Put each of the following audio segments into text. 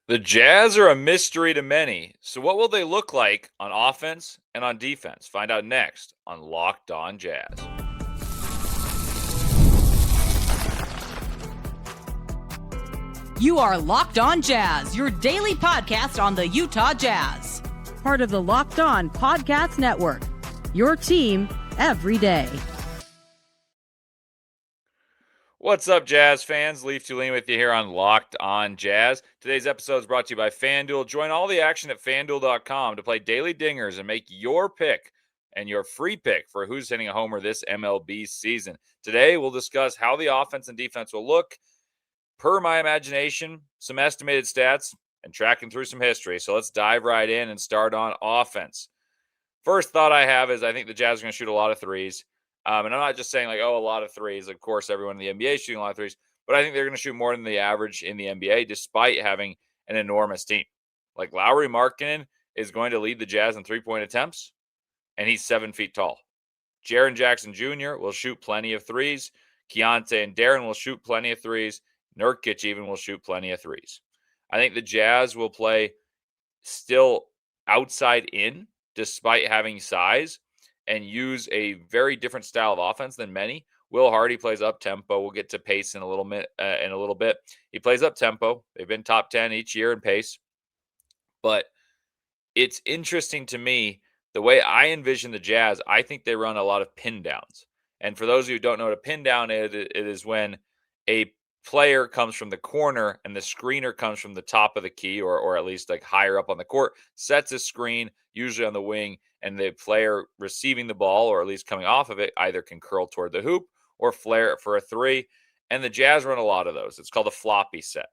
The Jazz are a mystery to many. So, what will they look like on offense and on defense? Find out next on Locked On Jazz. You are Locked On Jazz, your daily podcast on the Utah Jazz. Part of the Locked On Podcast Network. Your team every day. What's up, Jazz fans? Leaf Tulane with you here on Locked On Jazz. Today's episode is brought to you by FanDuel. Join all the action at FanDuel.com to play daily dingers and make your pick and your free pick for who's hitting a homer this MLB season. Today, we'll discuss how the offense and defense will look per my imagination, some estimated stats, and tracking through some history. So let's dive right in and start on offense. First thought I have is I think the Jazz are going to shoot a lot of threes. And I'm not just saying like, oh, a lot of threes. Of course, everyone in the NBA is shooting a lot of threes. But I think they're going to shoot more than the average in the NBA despite having an enormous team. Like Lauri Markkanen is going to lead the Jazz in three-point attempts, and he's 7 feet tall. Jaren Jackson Jr. will shoot plenty of threes. Keontae and Darryn will shoot plenty of threes. Nurkic even will shoot plenty of threes. I think the Jazz will play still outside in despite having size and use a very different style of offense than many. Will Hardy plays up tempo. We'll get to pace in a little bit. He plays up tempo. They've been top 10 each year in pace. But it's interesting to me the way I envision the Jazz. I think they run a lot of pin downs. And for those of you who don't know what a pin down is, it is when a player comes from the corner and the screener comes from the top of the key or at least like higher up on the court, sets a screen, usually on the wing, and the player receiving the ball or at least coming off of it either can curl toward the hoop or flare it for a three. And the Jazz run a lot of those. It's called a floppy set.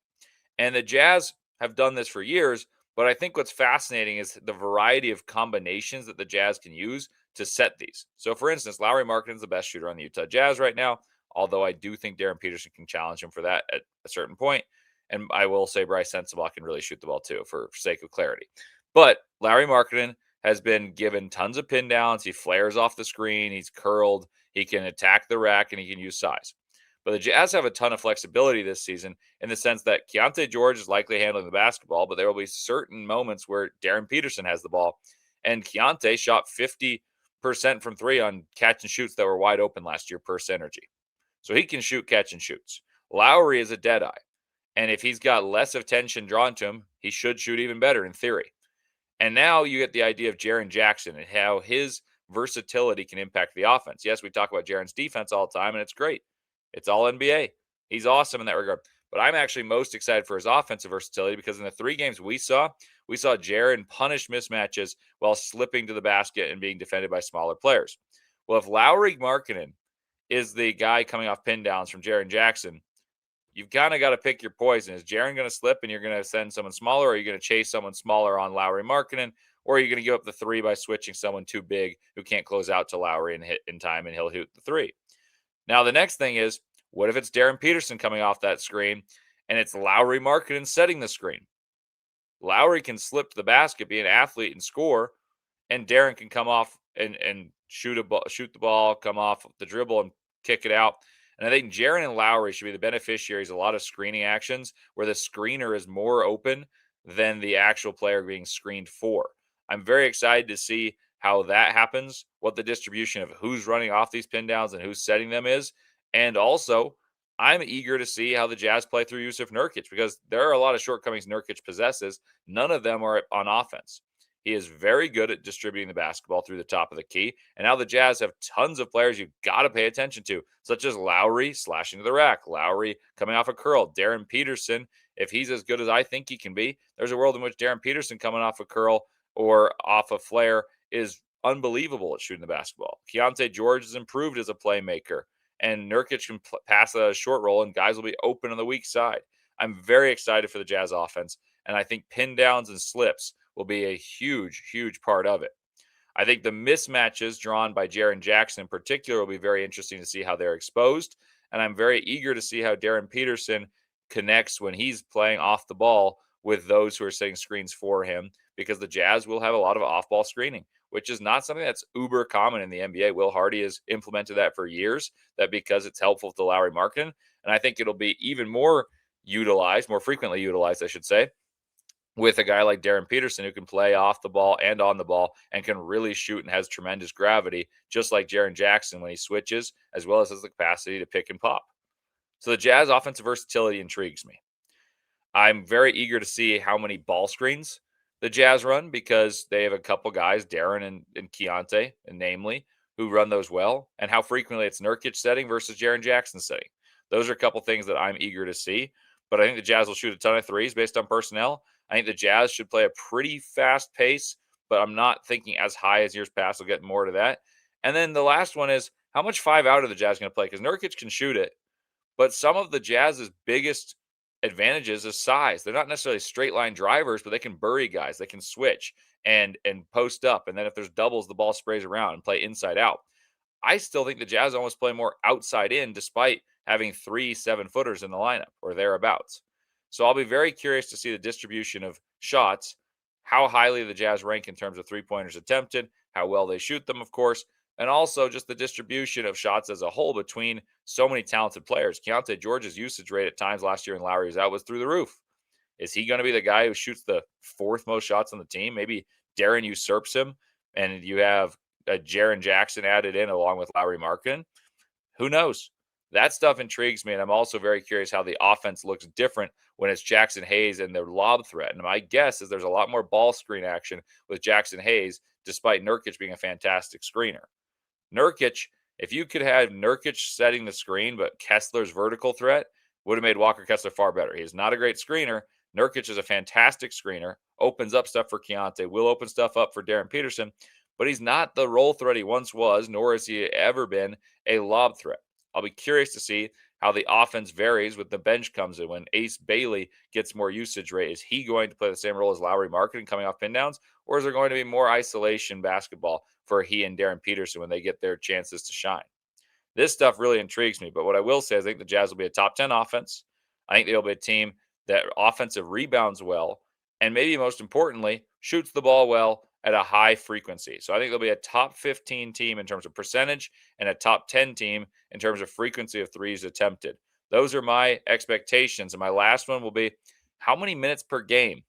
And the Jazz have done this for years, but I think what's fascinating is the variety of combinations that the Jazz can use to set these. So, for instance, Lauri Markkanen is the best shooter on the Utah Jazz right now, although I do think Darryn Peterson can challenge him for that at a certain point. And I will say Bryce Sensabaugh can really shoot the ball too, for sake of clarity. But Lauri Markkanen has been given tons of pin downs. He flares off the screen. He's curled. He can attack the rack, and he can use size. But the Jazz have a ton of flexibility this season in the sense that Keontae George is likely handling the basketball, but there will be certain moments where Darryn Peterson has the ball. And Keontae shot 50% from three on catch and shoots that were wide open last year per Synergy. So he can shoot catch and shoots. Lauri is a dead eye. And if he's got less of tension drawn to him, he should shoot even better in theory. And now you get the idea of Jaren Jackson and how his versatility can impact the offense. Yes, we talk about Jaren's defense all the time, and it's great. It's all NBA. He's awesome in that regard. But I'm actually most excited for his offensive versatility because in the 3 games we saw Jaren punish mismatches while slipping to the basket and being defended by smaller players. Well, if Lauri Markkanen is the guy coming off pin downs from Jaren Jackson, you've kind of got to pick your poison. Is Jaren going to slip and you're going to send someone smaller, or are you going to chase someone smaller on Lauri Markkanen, or are you going to give up the 3 by switching someone too big who can't close out to Lauri and hit in time and he'll hit the 3? Now, the next thing is, what if it's Darryn Peterson coming off that screen and it's Lauri Markkanen setting the screen? Lauri can slip to the basket, be an athlete, and score, and Darryn can come off and shoot the ball, come off the dribble, and kick it out. And I think Jaren and Lauri should be the beneficiaries of a lot of screening actions where the screener is more open than the actual player being screened for. I'm very excited to see how that happens, what the distribution of who's running off these pin downs and who's setting them is. And also, I'm eager to see how the Jazz play through Yusuf Nurkic because there are a lot of shortcomings Nurkic possesses. None of them are on offense. He is very good at distributing the basketball through the top of the key. And now the Jazz have tons of players you've got to pay attention to, such as Lauri slashing to the rack, Lauri coming off a curl, Darryn Peterson, if he's as good as I think he can be. There's a world in which Darryn Peterson coming off a curl or off a flare is unbelievable at shooting the basketball. Keontae George has improved as a playmaker, and Nurkic can pass a short roll, and guys will be open on the weak side. I'm very excited for the Jazz offense, and I think pin downs and slips will be a huge, huge part of it. I think the mismatches drawn by Jaren Jackson in particular will be very interesting to see how they're exposed, and I'm very eager to see how Darryn Peterson connects when he's playing off the ball with those who are setting screens for him, because the Jazz will have a lot of off-ball screening, which is not something that's uber common in the NBA. Will Hardy has implemented that for years, that because it's helpful to Lauri Markkanen, and I think it'll be even more utilized, more frequently utilized, I should say, with a guy like Darryn Peterson who can play off the ball and on the ball and can really shoot and has tremendous gravity, just like Jaren Jackson when he switches, as well as has the capacity to pick and pop. So the Jazz offensive versatility intrigues me. I'm very eager to see how many ball screens the Jazz run because they have a couple guys, Darren and Keontae, and namely, who run those well, and how frequently it's Nurkic setting versus Jaren Jackson setting. Those are a couple things that I'm eager to see. But I think the Jazz will shoot a ton of threes based on personnel. I think the Jazz should play a pretty fast pace, but I'm not thinking as high as years past. We'll get more to that. And then the last one is how much 5 out are the Jazz going to play? Because Nurkic can shoot it, but some of the Jazz's biggest advantages is size. They're not necessarily straight line drivers, but they can bury guys. They can switch and post up. And then if there's doubles, the ball sprays around and play inside out. I still think the Jazz almost play more outside in, despite having 3 7-footers in the lineup or thereabouts. So I'll be very curious to see the distribution of shots, how highly the Jazz rank in terms of 3-pointers attempted, how well they shoot them, of course, and also just the distribution of shots as a whole between so many talented players. Keontae George's usage rate at times last year when Lauri was out was through the roof. Is he going to be the guy who shoots the 4th most shots on the team? Maybe Darren usurps him and you have a Jaren Jackson added in along with Lauri Markkanen. Who knows? That stuff intrigues me, and I'm also very curious how the offense looks different when it's Jackson Hayes and their lob threat. And my guess is there's a lot more ball screen action with Jackson Hayes, despite Nurkic being a fantastic screener. Nurkic, if you could have Nurkic setting the screen, but Kessler's vertical threat would have made Walker Kessler far better. He is not a great screener. Nurkic is a fantastic screener, opens up stuff for Keontae, will open stuff up for Darren Peterson, but he's not the roll threat he once was, nor has he ever been a lob threat. I'll be curious to see how the offense varies with the bench comes in when Ace Bailey gets more usage rate. Is he going to play the same role as Lauri Markkanen coming off pin downs, or is there going to be more isolation basketball for he and Darren Peterson when they get their chances to shine? This stuff really intrigues me. But what I will say is I think the Jazz will be a top 10 offense. I think they'll be a team that offensive rebounds well, and maybe most importantly, shoots the ball well at a high frequency. So I think they'll be a top 15 team in terms of percentage and a top 10 team in terms of frequency of threes attempted. Those are my expectations. And my last one will be how many minutes per game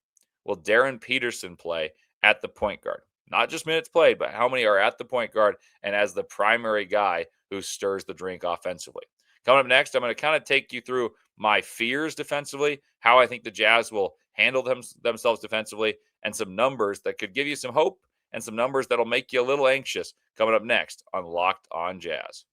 will Darren Peterson play at the point guard? Not just minutes played, but how many are at the point guard and as the primary guy who stirs the drink offensively. Coming up next, I'm going to kind of take you through my fears defensively, how I think the Jazz will handle themselves defensively, and some numbers that could give you some hope and some numbers that'll make you a little anxious. Coming up next on Locked on Jazz.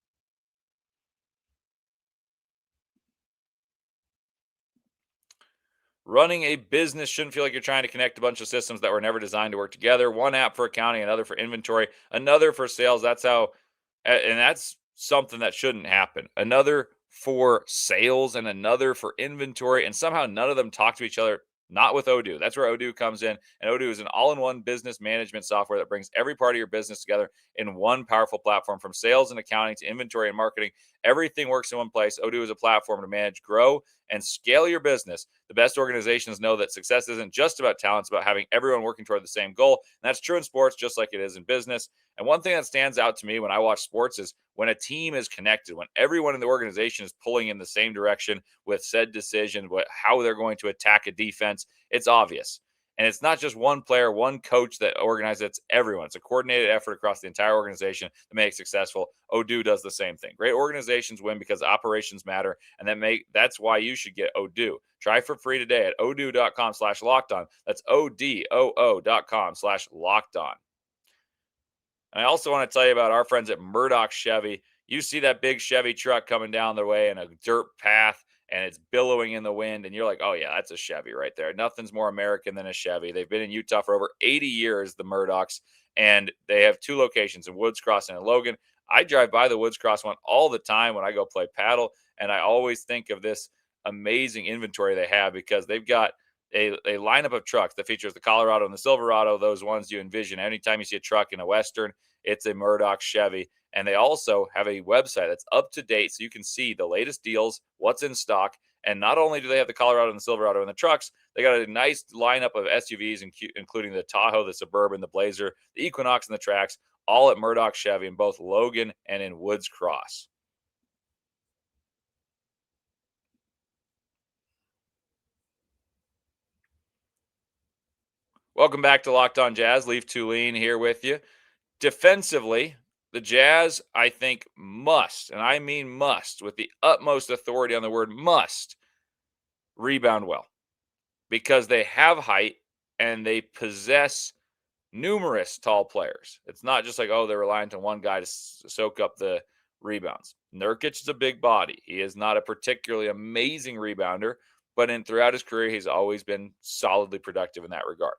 Running a business shouldn't feel like you're trying to connect a bunch of systems that were never designed to work together. One app for accounting, another for inventory, another for sales. That's how, and that's something that shouldn't happen. Another for sales and another for inventory. And somehow none of them talk to each other, not with Odoo. That's where Odoo comes in. And Odoo is an all in one business management software that brings every part of your business together in one powerful platform from sales and accounting to inventory and marketing. Everything works in one place. Odoo is a platform to manage, grow, and scale your business. The best organizations know that success isn't just about talent, it's about having everyone working toward the same goal. And that's true in sports, just like it is in business. And one thing that stands out to me when I watch sports is when a team is connected, when everyone in the organization is pulling in the same direction with said decision, how they're going to attack a defense, it's obvious. And it's not just one player, one coach that organizes, it's everyone. It's a coordinated effort across the entire organization to make it successful. Odoo does the same thing. Great organizations win because operations matter, and that's why you should get Odoo. Try for free today at odoo.com/lockedon. That's odoo.com/lockedon. And I also want to tell you about our friends at Murdoch Chevy. You see that big Chevy truck coming down the way in a dirt path, and it's billowing in the wind, and you're like, oh yeah, that's a Chevy right there. Nothing's more American than a Chevy. They've been in Utah for over 80 years, the Murdochs, and they have 2 locations in Woods Cross and in Logan. I drive by the Woods Cross one all the time when I go play paddle, and I always think of this amazing inventory they have because they've got a lineup of trucks that features the Colorado and the Silverado, those ones you envision. Anytime you see a truck in a Western, it's a Murdoch Chevy. And they also have a website that's up to date so you can see the latest deals, what's in stock. And not only do they have the Colorado and the Silverado and the trucks, they got a nice lineup of SUVs, including the Tahoe, the Suburban, the Blazer, the Equinox, and the Trax, all at Murdoch Chevy in both Logan and in Woods Cross. Welcome back to Locked On Jazz. Leaf Tulane here with you. Defensively, the Jazz, I think, must, and I mean must, with the utmost authority on the word must, rebound well because they have height and they possess numerous tall players. It's not just like, oh, they're reliant on one guy to soak up the rebounds. Nurkic is a big body. He is not a particularly amazing rebounder, but throughout his career, he's always been solidly productive in that regard.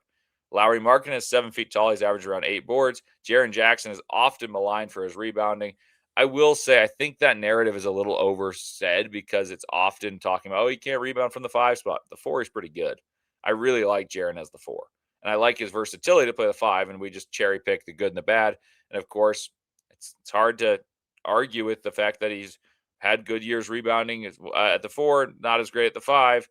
Lauri Markkanen is 7 feet tall. He's averaged around 8 boards. Jaren Jackson is often maligned for his rebounding. I will say, I think that narrative is a little oversaid because it's often talking about, oh, he can't rebound from the 5 spot. The 4 is pretty good. I really like Jaren as the 4. And I like his versatility to play the 5, and we just cherry pick the good and the bad. And of course, it's hard to argue with the fact that he's had good years rebounding at the 4, not as great at the 5.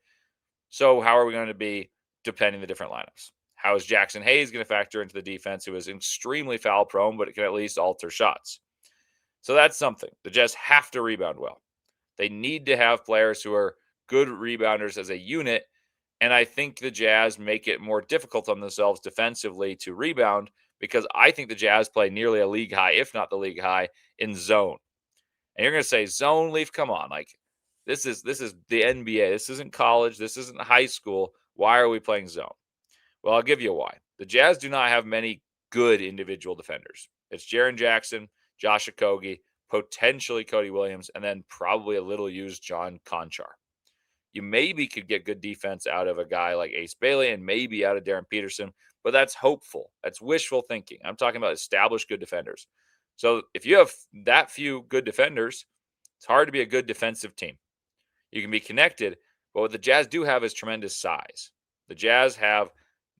So how are we going to be defending the different lineups? How is Jackson Hayes going to factor into the defense, who is extremely foul prone, but it can at least alter shots? So that's something. The Jazz have to rebound well. They need to have players who are good rebounders as a unit. And I think the Jazz make it more difficult on themselves defensively to rebound because I think the Jazz play nearly a league high, if not the league high, in zone. And you're going to say, zone, Leaf, come on. Like, this is the NBA. This isn't college. This isn't high school. Why are we playing zone? Well, I'll give you why. The Jazz do not have many good individual defenders. It's Jaren Jackson, Josh Okogie, potentially Cody Williams, and then probably a little used John Conchar. You maybe could get good defense out of a guy like Ace Bailey and maybe out of Darryn Peterson, but that's hopeful. That's wishful thinking. I'm talking about established good defenders. So if you have that few good defenders, it's hard to be a good defensive team. You can be connected, but what the Jazz do have is tremendous size. The Jazz have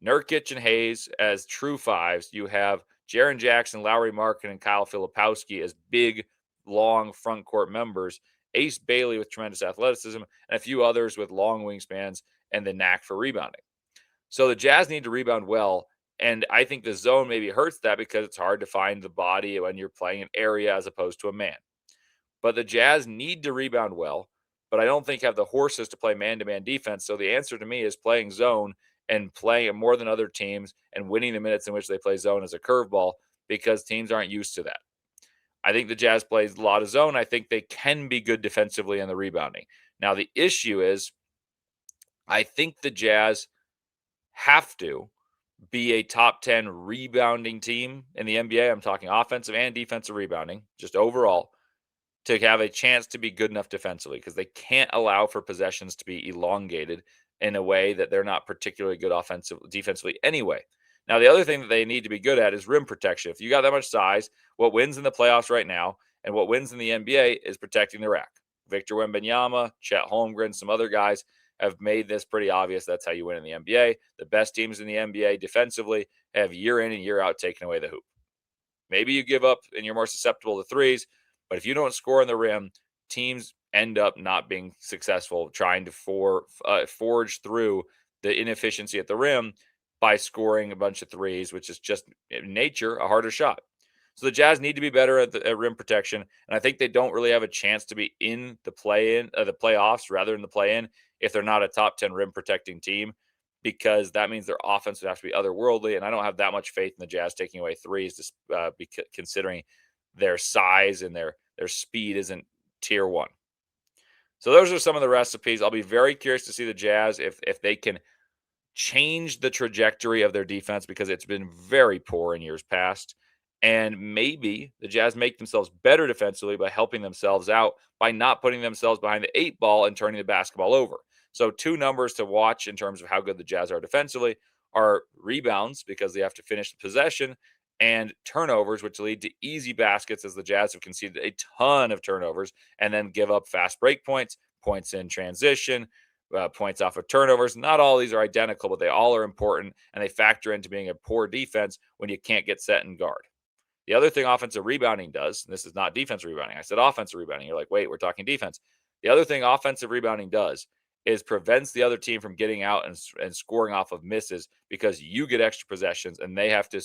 Nurkic and Hayes as true 5s. You have Jaren Jackson, Lauri Markkanen, and Kyle Filipowski as big, long front court members. Ace Bailey with tremendous athleticism, and a few others with long wingspans and the knack for rebounding. So the Jazz need to rebound well, and I think the zone maybe hurts that because it's hard to find the body when you're playing an area as opposed to a man. But the Jazz need to rebound well, but I don't think have the horses to play man-to-man defense. So the answer to me is playing zone and playing it more than other teams and winning the minutes in which they play zone as a curveball because teams aren't used to that. I think the Jazz plays a lot of zone. I think they can be good defensively in the rebounding. Now, the issue is I think the Jazz have to be a top 10 rebounding team in the NBA. I'm talking offensive and defensive rebounding, just overall, to have a chance to be good enough defensively because they can't allow for possessions to be elongated in a way that they're not particularly good defensively anyway. Now, the other thing that they need to be good at is rim protection. If you got that much size, what wins in the playoffs right now and what wins in the NBA is protecting the rack. Victor Wembanyama, Chet Holmgren, some other guys have made this pretty obvious. That's how you win in the NBA. The best teams in the NBA defensively have year in and year out taken away the hoop. Maybe you give up and you're more susceptible to threes, but if you don't score in the rim, teams end up not being successful trying to forge through the inefficiency at the rim by scoring a bunch of threes, which is just in nature a harder shot. So the Jazz need to be better at rim protection, and I think they don't really have a chance to be in the the playoffs rather than the play-in if they're not a top 10 rim protecting team, because that means their offense would have to be otherworldly, and I don't have that much faith in the Jazz taking away threes, considering their size and their speed isn't tier 1. So those are some of the recipes. I'll be very curious to see the Jazz if they can change the trajectory of their defense because it's been very poor in years past. And maybe the Jazz make themselves better defensively by helping themselves out by not putting themselves behind the 8 ball and turning the basketball over. So 2 numbers to watch in terms of how good the Jazz are defensively are rebounds because they have to finish the possession and turnovers, which lead to easy baskets as the Jazz have conceded a ton of turnovers and then give up fast break points, points in transition, points off of turnovers. Not all of these are identical, but they all are important, and they factor into being a poor defense when you can't get set and guard. The other thing offensive rebounding does, and this is not defensive rebounding. I said offensive rebounding. You're like, wait, we're talking defense. The other thing offensive rebounding does is prevents the other team from getting out and scoring off of misses because you get extra possessions and they have to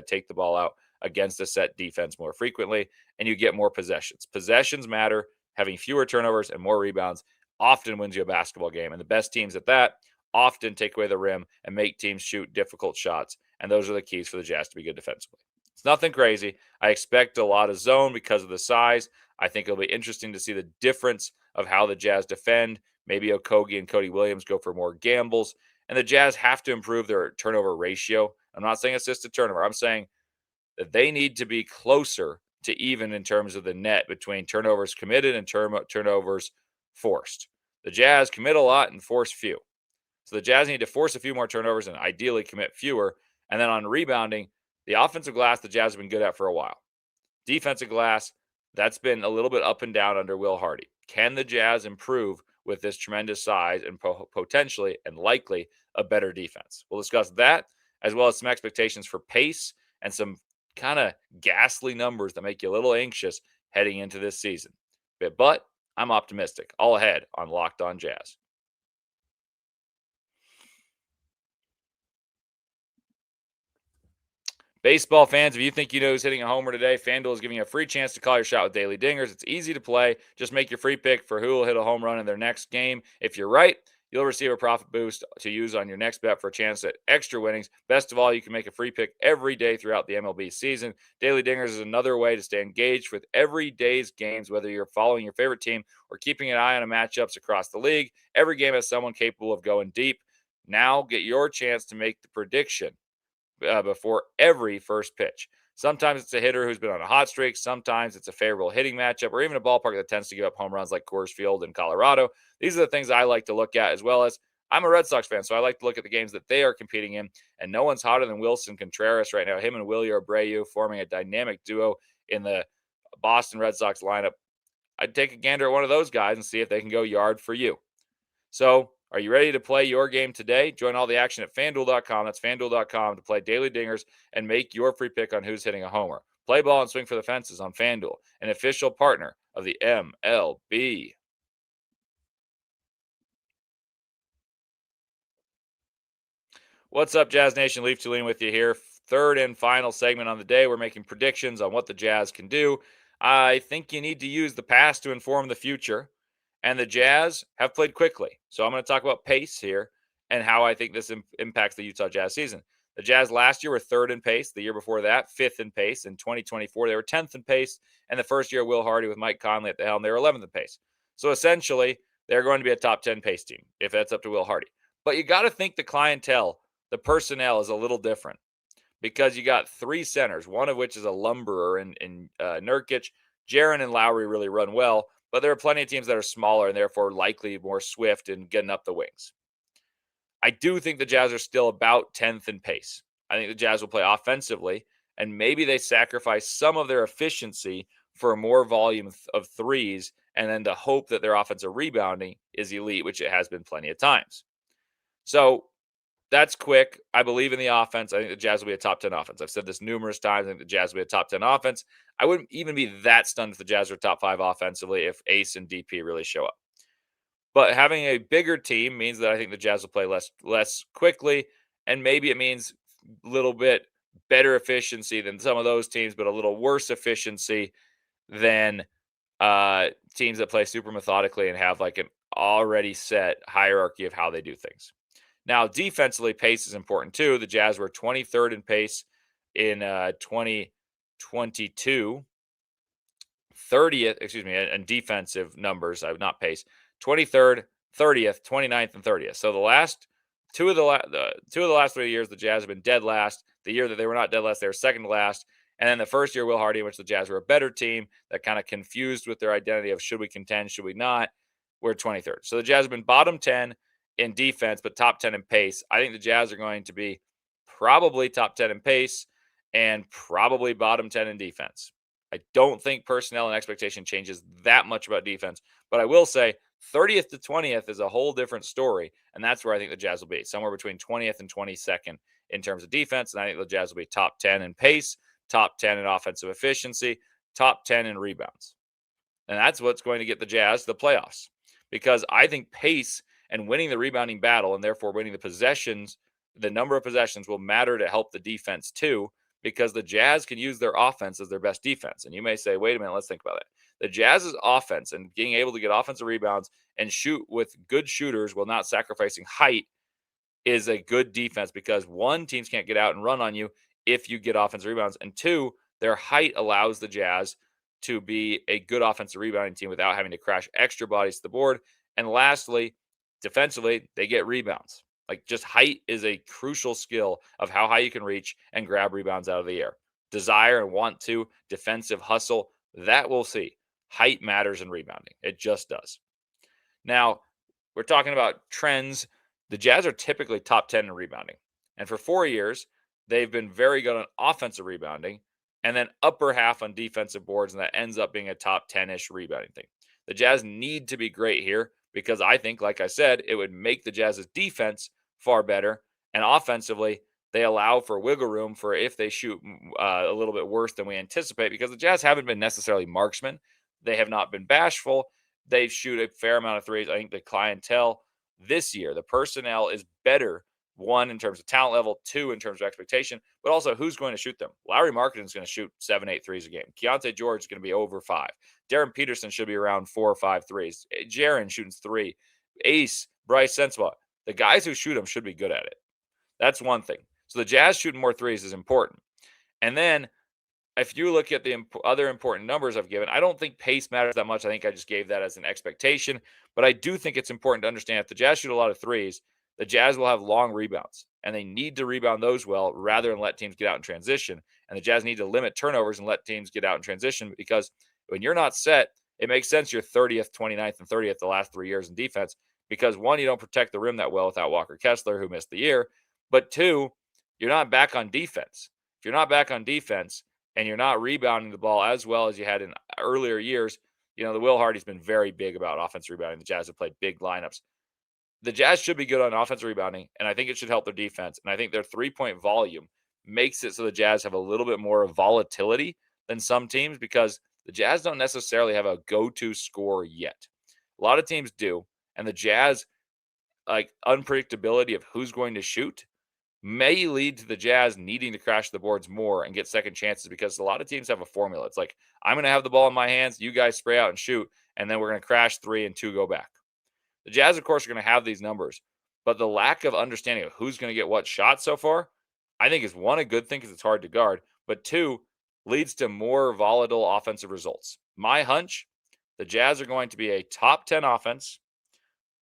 take the ball out against a set defense more frequently, and you get more possessions. Possessions matter. Having fewer turnovers and more rebounds often wins you a basketball game, and the best teams at that often take away the rim and make teams shoot difficult shots. And those are the keys for the Jazz to be good defensively. It's nothing crazy. I expect a lot of zone because of the size. I think it'll be interesting to see the difference of how the Jazz defend. Maybe Okogie and Cody Williams go for more gambles. And the Jazz have to improve their turnover ratio. I'm not saying assist to turnover. I'm saying that they need to be closer to even in terms of the net between turnovers committed and turnovers forced. The Jazz commit a lot and force few. So the Jazz need to force a few more turnovers and ideally commit fewer. And then on rebounding, the offensive glass the Jazz have been good at for a while. Defensive glass, that's been a little bit up and down under Will Hardy. Can the Jazz improve with this tremendous size and potentially and likely a better defense? We'll discuss that as well as some expectations for pace and some kind of ghastly numbers that make you a little anxious heading into this season. But I'm optimistic. All ahead on Locked On Jazz. Baseball fans, if you think you know who's hitting a homer today, FanDuel is giving you a free chance to call your shot with Daily Dingers. It's easy to play. Just make your free pick for who will hit a home run in their next game. If you're right, you'll receive a profit boost to use on your next bet for a chance at extra winnings. Best of all, you can make a free pick every day throughout the MLB season. Daily Dingers is another way to stay engaged with every day's games, whether you're following your favorite team or keeping an eye on matchups across the league. Every game has someone capable of going deep. Now get your chance to make the prediction before every first pitch. Sometimes it's a hitter who's been on a hot streak. Sometimes it's a favorable hitting matchup or even a ballpark that tends to give up home runs like Coors Field in Colorado. These are the things I like to look at, as well as I'm a Red Sox fan, so I like to look at the games that they are competing in. And no one's hotter than Wilson Contreras right now. Him and Willie Abreu forming a dynamic duo in the Boston Red Sox lineup. I'd take a gander at one of those guys and see if they can go yard for you. So, are you ready to play your game today? Join all the action at FanDuel.com. That's FanDuel.com to play Daily Dingers and make your free pick on who's hitting a homer. Play ball and swing for the fences on FanDuel, an official partner of the MLB. What's up, Jazz Nation? Leaf Tulane with you here. Third and final segment on the day. We're making predictions on what the Jazz can do. I think you need to use the past to inform the future. And the Jazz have played quickly. So I'm going to talk about pace here and how I think this impacts the Utah Jazz season. The Jazz last year were third in pace. The year before that, fifth in pace. In 2024, they were 10th in pace. And the first year of Will Hardy with Mike Conley at the helm, they were 11th in pace. So essentially, they're going to be a top 10 pace team if that's up to Will Hardy. But you got to think the clientele, the personnel is a little different because you got three centers, one of which is a lumberer in Nurkic. Jaren and Lauri really run well. But there are plenty of teams that are smaller and therefore likely more swift and getting up the wings. I do think the Jazz are still about 10th in pace. I think the Jazz will play offensively, and maybe they sacrifice some of their efficiency for more volume of threes, and then to hope that their offensive rebounding is elite, which it has been plenty of times. So that's quick. I believe in the offense. I think the Jazz will be a top 10 offense. I've said this numerous times. I think the Jazz will be a top 10 offense. I wouldn't even be that stunned if the Jazz are top 5 offensively if Ace and DP really show up. But having a bigger team means that I think the Jazz will play less quickly, and maybe it means a little bit better efficiency than some of those teams, but a little worse efficiency than teams that play super methodically and have like an already set hierarchy of how they do things. Now, defensively, pace is important too. The Jazz were 23rd in pace in 2022. 30th, and defensive numbers, not pace. 23rd, 30th, 29th, and 30th. So the last two of the last 3 years, the Jazz have been dead last. The year that they were not dead last, they were second to last. And then the first year, Will Hardy, in which the Jazz were a better team, that kind of confused with their identity of should we contend, should we not, we're 23rd. So the Jazz have been bottom 10 in defense, but top 10 in pace. I think the Jazz are going to be probably top 10 in pace and probably bottom 10 in defense. I don't think personnel and expectation changes that much about defense, but I will say 30th to 20th is a whole different story, and that's where I think the Jazz will be, somewhere between 20th and 22nd in terms of defense, and I think the Jazz will be top 10 in pace, top 10 in offensive efficiency, top 10 in rebounds. And that's what's going to get the Jazz to the playoffs, because I think pace and winning the rebounding battle and therefore winning the possessions, the number of possessions will matter to help the defense too, because the Jazz can use their offense as their best defense. And you may say, wait a minute, let's think about it. The Jazz's offense and being able to get offensive rebounds and shoot with good shooters while not sacrificing height is a good defense because one, teams can't get out and run on you if you get offensive rebounds, and two, their height allows the Jazz to be a good offensive rebounding team without having to crash extra bodies to the board. And lastly, defensively, they get rebounds. Like, just height is a crucial skill of how high you can reach and grab rebounds out of the air. Desire and want to, defensive hustle, that we'll see. Height matters in rebounding. It just does. Now, we're talking about trends. The Jazz are typically top 10 in rebounding. And for 4 years, they've been very good on offensive rebounding and then upper half on defensive boards. And that ends up being a top 10-ish rebounding thing. The Jazz need to be great here because I think, like I said, it would make the Jazz's defense far better. And offensively, they allow for wiggle room for if they shoot a little bit worse than we anticipate, because the Jazz haven't been necessarily marksmen. They have not been bashful. They shoot a fair amount of threes. I think the clientele this year, the personnel is better. One, in terms of talent level. Two, in terms of expectation. But also, who's going to shoot them? Lauri Markkanen is going to shoot 7, 8 threes a game. Keyonte George is going to be over 5. Darryn Peterson should be around 4 or 5 threes. Jaren shooting 3. Ace, Bryce Sensabaugh. The guys who shoot them should be good at it. That's one thing. So the Jazz shooting more threes is important. And then if you look at the other important numbers I've given, I don't think pace matters that much. I think I just gave that as an expectation. But I do think it's important to understand if the Jazz shoot a lot of threes, the Jazz will have long rebounds. And they need to rebound those well rather than let teams get out in transition. And the Jazz need to limit turnovers and let teams get out in transition, because when you're not set, it makes sense you're 30th, 29th, and 30th the last 3 years in defense. Because one, you don't protect the rim that well without Walker Kessler, who missed the year. But two, you're not back on defense. If you're not back on defense and you're not rebounding the ball as well as you had in earlier years, the Will Hardy's been very big about offensive rebounding. The Jazz have played big lineups. The Jazz should be good on offensive rebounding, and I think it should help their defense. And I think their three-point volume makes it so the Jazz have a little bit more volatility than some teams, because the Jazz don't necessarily have a go-to scorer yet. A lot of teams do, and the Jazz, unpredictability of who's going to shoot may lead to the Jazz needing to crash the boards more and get second chances, because a lot of teams have a formula. It's like, I'm going to have the ball in my hands, you guys spray out and shoot, and then we're going to crash 3 and 2 go back. The Jazz, of course, are going to have these numbers, but the lack of understanding of who's going to get what shot so far, I think is, one, a good thing because it's hard to guard, but two, leads to more volatile offensive results. My hunch, the Jazz are going to be a top 10 offense,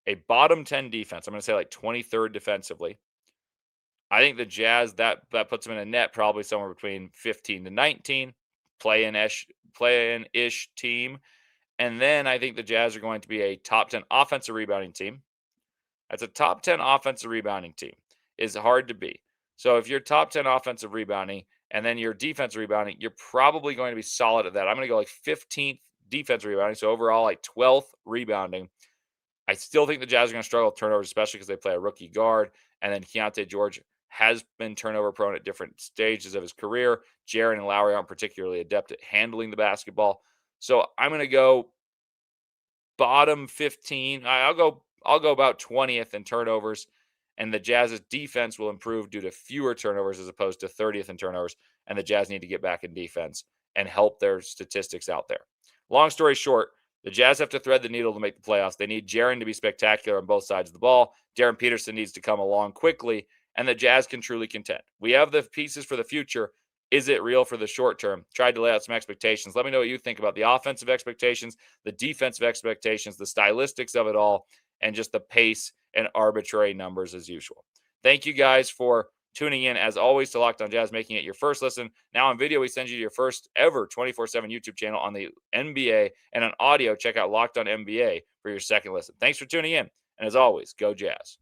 a bottom 10 defense. I'm going to say like 23rd defensively. I think the Jazz, that puts them in a net probably somewhere between 15 to 19, play-in-ish team. And then I think the Jazz are going to be a top 10 offensive rebounding team. That's a top 10 offensive rebounding team. Is hard to be. So if you're top 10 offensive rebounding and then your defensive rebounding, you're probably going to be solid at that. I'm going to go like 15th defensive rebounding. So overall, like 12th rebounding. I still think the Jazz are going to struggle with turnovers, especially because they play a rookie guard. And then Keyonte George has been turnover prone at different stages of his career. Jaren and Lauri aren't particularly adept at handling the basketball. So I'm going to go bottom 15. I'll go about 20th in turnovers, and the Jazz's defense will improve due to fewer turnovers as opposed to 30th in turnovers, and the Jazz need to get back in defense and help their statistics out there. Long story short, the Jazz have to thread the needle to make the playoffs. They need Jaren to be spectacular on both sides of the ball. Darryn Peterson needs to come along quickly, and the Jazz can truly contend. We have the pieces for the future. Is it real for the short term? Tried to lay out some expectations. Let me know what you think about the offensive expectations, the defensive expectations, the stylistics of it all, and just the pace and arbitrary numbers as usual. Thank you guys for tuning in, as always, to Locked On Jazz, making it your first listen. Now on video, we send you to your first ever 24/7 YouTube channel on the NBA, and on audio, check out Locked On NBA for your second listen. Thanks for tuning in, and as always, go Jazz.